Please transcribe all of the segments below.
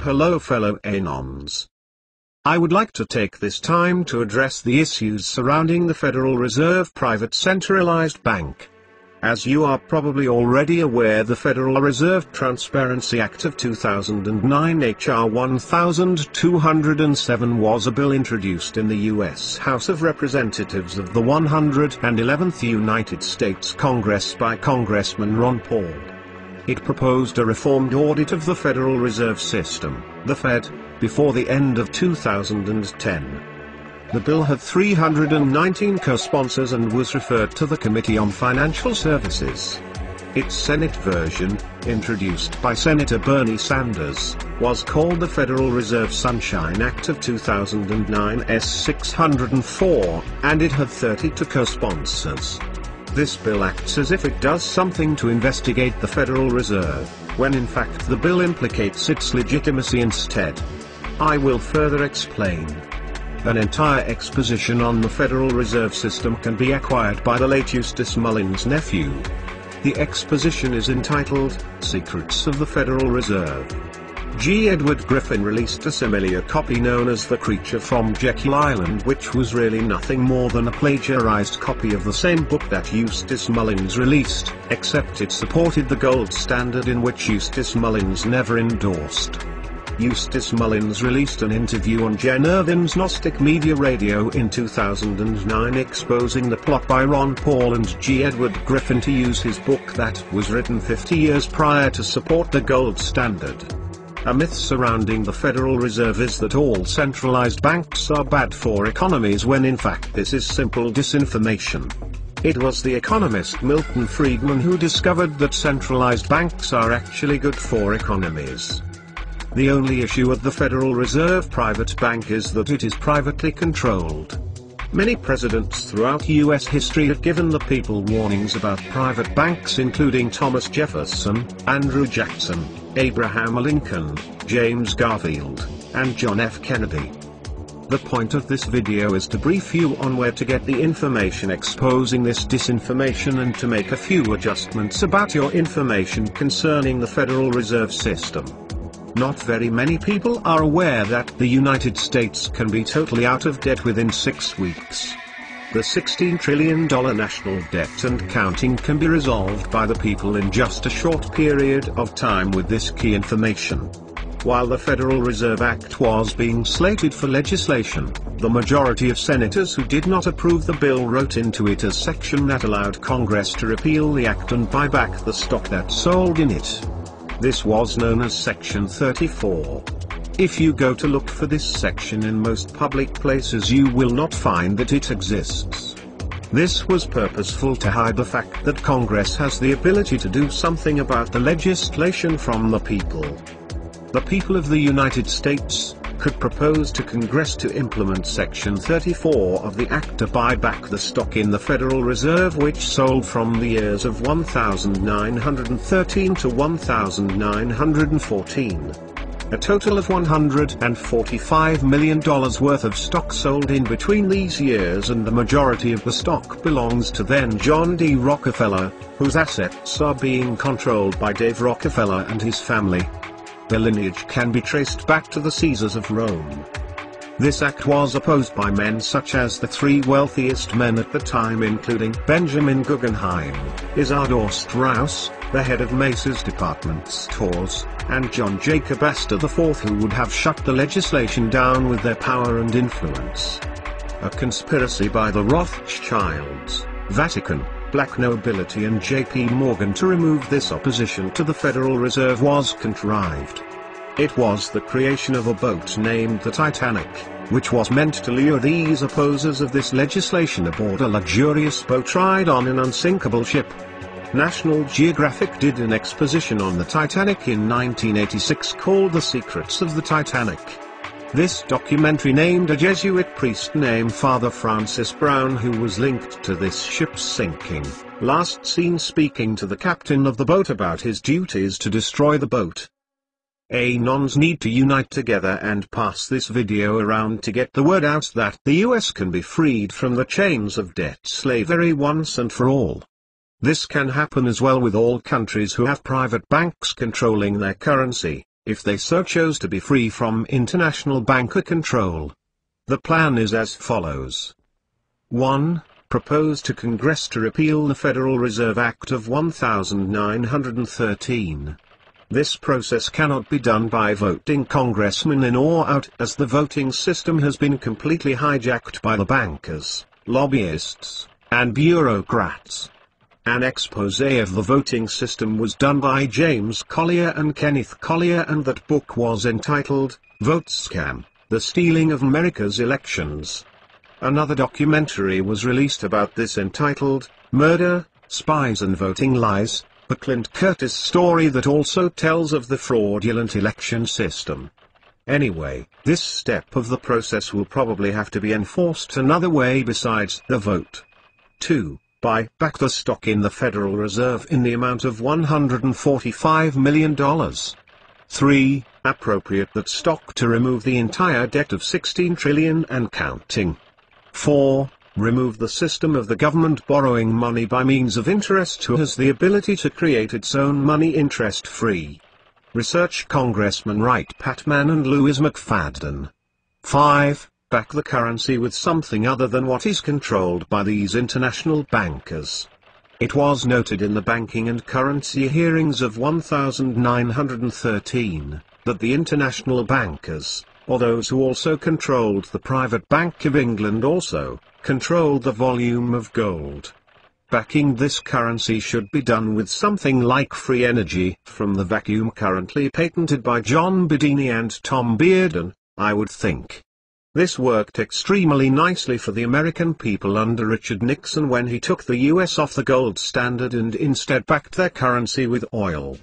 Hello fellow Anons. I would like to take this time to address the issues surrounding the Federal Reserve Private Centralized Bank. As you are probably already aware, the Federal Reserve Transparency Act of 2009 H.R. 1207 was a bill introduced in the U.S. House of Representatives of the 111th United States Congress by Congressman Ron Paul. It proposed a reformed audit of the Federal Reserve System, the Fed, before the end of 2010. The bill had 319 co-sponsors and was referred to the Committee on Financial Services. Its Senate version, introduced by Senator Bernie Sanders, was called the Federal Reserve Sunshine Act of 2009 S-604, and it had 32 co-sponsors. This bill acts as if it does something to investigate the Federal Reserve, when in fact the bill implicates its legitimacy instead. I will further explain. An entire exposition on the Federal Reserve System can be acquired by the late Eustace Mullins' nephew. The exposition is entitled, Secrets of the Federal Reserve. G. Edward Griffin released a similar copy known as The Creature from Jekyll Island, which was really nothing more than a plagiarized copy of the same book that Eustace Mullins released, except it supported the gold standard in which Eustace Mullins never endorsed. Eustace Mullins released an interview on Jen Irvin's Gnostic Media Radio in 2009 exposing the plot by Ron Paul and G. Edward Griffin to use his book that was written 50 years prior to support the gold standard. A myth surrounding the Federal Reserve is that all centralized banks are bad for economies, when in fact this is simple disinformation. It was the economist Milton Friedman who discovered that centralized banks are actually good for economies. The only issue at the Federal Reserve Private Bank is that it is privately controlled. Many presidents throughout U.S. history have given the people warnings about private banks, including Thomas Jefferson, Andrew Jackson, Abraham Lincoln, James Garfield, and John F. Kennedy. The point of this video is to brief you on where to get the information exposing this disinformation and to make a few adjustments about your information concerning the Federal Reserve System. Not very many people are aware that the United States can be totally out of debt within 6 weeks. The $16 trillion national debt and counting can be resolved by the people in just a short period of time with this key information. While the Federal Reserve Act was being slated for legislation, the majority of senators who did not approve the bill wrote into it a section that allowed Congress to repeal the act and buy back the stock that sold in it. This was known as Section 34. If you go to look for this section in most public places, you will not find that it exists. This was purposeful to hide the fact that Congress has the ability to do something about the legislation from the people. The people of the United States could propose to Congress to implement Section 34 of the Act to buy back the stock in the Federal Reserve which sold from the years of 1913 to 1914. A total of $145 million worth of stock sold in between these years, and the majority of the stock belongs to then John D. Rockefeller, whose assets are being controlled by Dave Rockefeller and his family. Their lineage can be traced back to the Caesars of Rome. This act was opposed by men such as the three wealthiest men at the time, including Benjamin Guggenheim, Isidor Straus, the head of Macy's department stores, and John Jacob Astor IV, who would have shut the legislation down with their power and influence. A conspiracy by the Rothschilds, Vatican, black nobility and J.P. Morgan to remove this opposition to the Federal Reserve was contrived. It was the creation of a boat named the Titanic, which was meant to lure these opposers of this legislation aboard a luxurious boat ride on an unsinkable ship. National Geographic did an exposition on the Titanic in 1986 called The Secrets of the Titanic. This documentary named a Jesuit priest named Father Francis Brown, who was linked to this ship's sinking, last seen speaking to the captain of the boat about his duties to destroy the boat. Anons need to unite together and pass this video around to get the word out that the US can be freed from the chains of debt slavery once and for all. This can happen as well with all countries who have private banks controlling their currency, if they so chose to be free from international banker control. The plan is as follows. 1. Propose to Congress to repeal the Federal Reserve Act of 1913. This process cannot be done by voting congressmen in or out, as the voting system has been completely hijacked by the bankers, lobbyists, and bureaucrats. An exposé of the voting system was done by James Collier and Kenneth Collier, and that book was entitled, Vote Scam: The Stealing of America's Elections. Another documentary was released about this entitled, Murder, Spies and Voting Lies, the Clint Curtis story, that also tells of the fraudulent election system. Anyway, this step of the process will probably have to be enforced another way besides the vote. 2. Buy back the stock in the Federal Reserve in the amount of $145 million. 3. Appropriate that stock to remove the entire debt of $16 trillion and counting. 4. Remove the system of the government borrowing money by means of interest, who has the ability to create its own money interest-free. Research Congressman Wright Patman and Louis McFadden. 5. Back the currency with something other than what is controlled by these international bankers. It was noted in the banking and currency hearings of 1913, that the international bankers, or those who also controlled the private Bank of England, also controlled the volume of gold. Backing this currency should be done with something like free energy from the vacuum currently patented by John Bedini and Tom Bearden, I would think. This worked extremely nicely for the American people under Richard Nixon when he took the US off the gold standard and instead backed their currency with oil.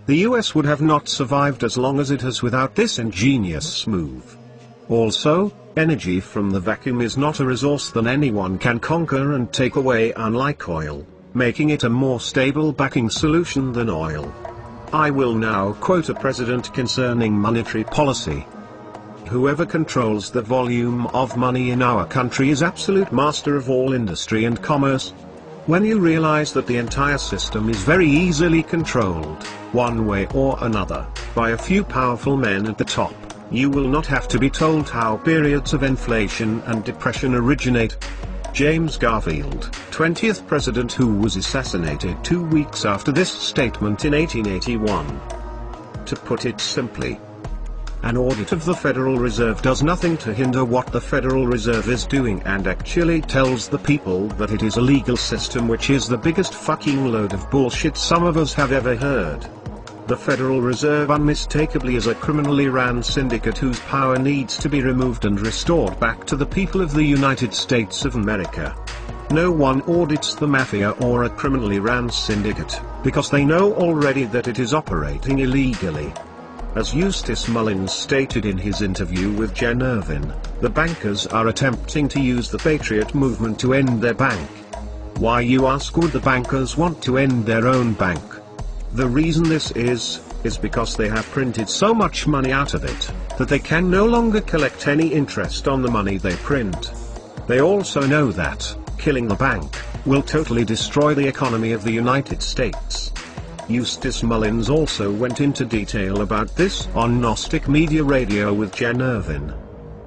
The US would have not survived as long as it has without this ingenious move. Also, energy from the vacuum is not a resource that anyone can conquer and take away, unlike oil, making it a more stable backing solution than oil. I will now quote a president concerning monetary policy. Whoever controls the volume of money in our country is absolute master of all industry and commerce. When you realize that the entire system is very easily controlled, one way or another, by a few powerful men at the top, you will not have to be told how periods of inflation and depression originate. James Garfield, 20th president, who was assassinated 2 weeks after this statement in 1881. To put it simply, an audit of the Federal Reserve does nothing to hinder what the Federal Reserve is doing, and actually tells the people that it is a legal system, which is the biggest fucking load of bullshit some of us have ever heard. The Federal Reserve unmistakably is a criminally ran syndicate whose power needs to be removed and restored back to the people of the United States of America. No one audits the mafia or a criminally ran syndicate, because they know already that it is operating illegally. As Eustace Mullins stated in his interview with Jen Irvin, the bankers are attempting to use the Patriot movement to end their bank. Why, you ask, would the bankers want to end their own bank? The reason this is because they have printed so much money out of it, that they can no longer collect any interest on the money they print. They also know that killing the bank will totally destroy the economy of the United States. Eustace Mullins also went into detail about this on Gnostic Media Radio with Jen Irvin.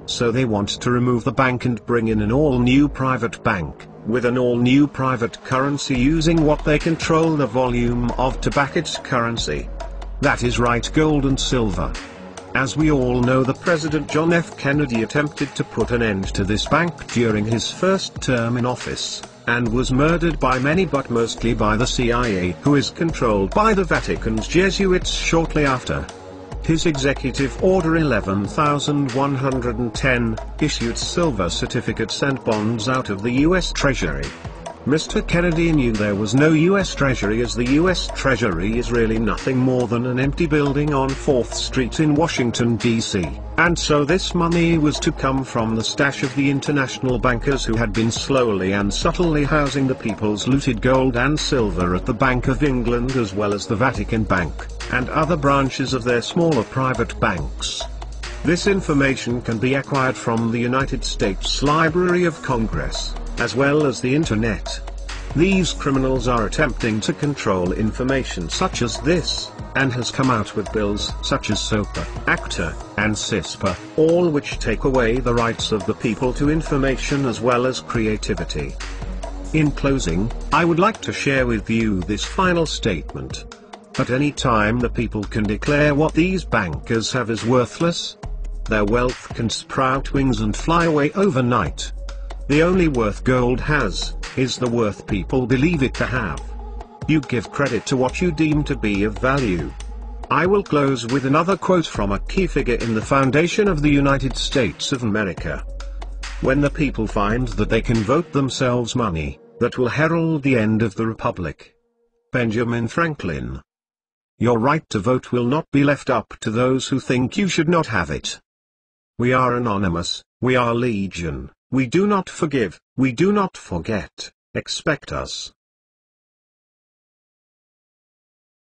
So they want to remove the bank and bring in an all-new private bank, with an all-new private currency using what they control the volume of to back its currency. That is right, gold and silver. As we all know, the President John F. Kennedy attempted to put an end to this bank during his first term in office, and was murdered by many, but mostly by the CIA, who is controlled by the Vatican's Jesuits shortly after. His Executive Order 11,110 issued silver certificates and bonds out of the U.S. Treasury. Mr. Kennedy knew there was no U.S. Treasury, as the U.S. Treasury is really nothing more than an empty building on 4th Street in Washington, D.C., and so this money was to come from the stash of the international bankers who had been slowly and subtly housing the people's looted gold and silver at the Bank of England, as well as the Vatican Bank, and other branches of their smaller private banks. This information can be acquired from the United States Library of Congress, as well as the Internet. These criminals are attempting to control information such as this, and has come out with bills such as SOPA, ACTA, and CISPA, all which take away the rights of the people to information as well as creativity. In closing, I would like to share with you this final statement. At any time the people can declare what these bankers have is worthless. Their wealth can sprout wings and fly away overnight. The only worth gold has, is the worth people believe it to have. You give credit to what you deem to be of value. I will close with another quote from a key figure in the foundation of the United States of America. When the people find that they can vote themselves money, that will herald the end of the Republic. Benjamin Franklin. Your right to vote will not be left up to those who think you should not have it. We are anonymous, we are legion, we do not forgive, we do not forget, expect us.